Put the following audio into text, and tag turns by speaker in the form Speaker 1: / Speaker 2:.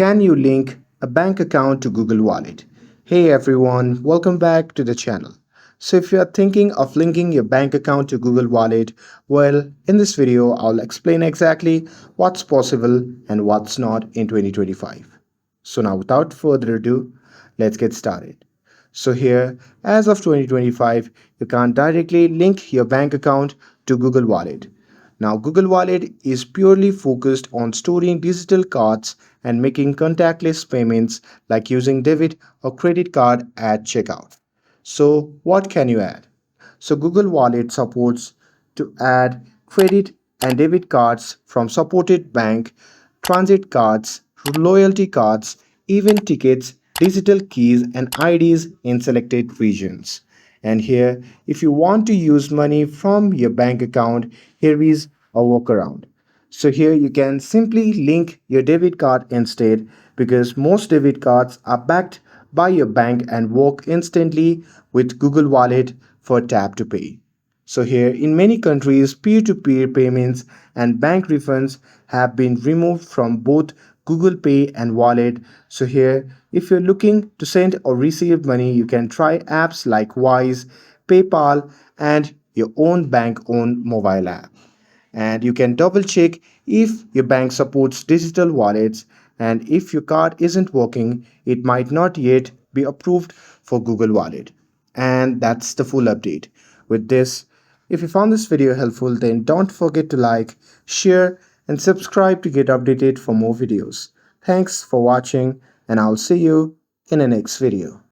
Speaker 1: Can you link a bank account to Google Wallet? Hey everyone, welcome back to the channel. So if you are thinking of linking your bank account to Google Wallet, well, in this video I'll explain exactly what's possible and what's not in 2025. So now without further ado, let's get started. So here, as of 2025, you can directly link your bank account to Google Wallet. Now, Google Wallet is purely focused on storing digital cards and making contactless payments like using debit or credit card at checkout. So, what can you add? So, Google Wallet supports to add credit and debit cards from supported bank, transit cards, loyalty cards, event tickets, digital keys, and IDs in selected regions. And here, if you want to use money from your bank account, here is a workaround. So here you can simply link your debit card instead because most debit cards are backed by your bank and work instantly with Google Wallet for tap to pay. So here in many countries peer-to-peer payments and bank refunds have been removed from both Google Pay and Wallet. So here if you're looking to send or receive money you can try apps like Wise, PayPal and your own bank owned mobile app, and you can double check if your bank supports digital wallets, and if your card isn't working it might not yet be approved for Google Wallet. And that's the full update with this. If you found this video helpful, then don't forget to like, share and subscribe to get updated for more videos. Thanks for watching and I'll see you in the next video.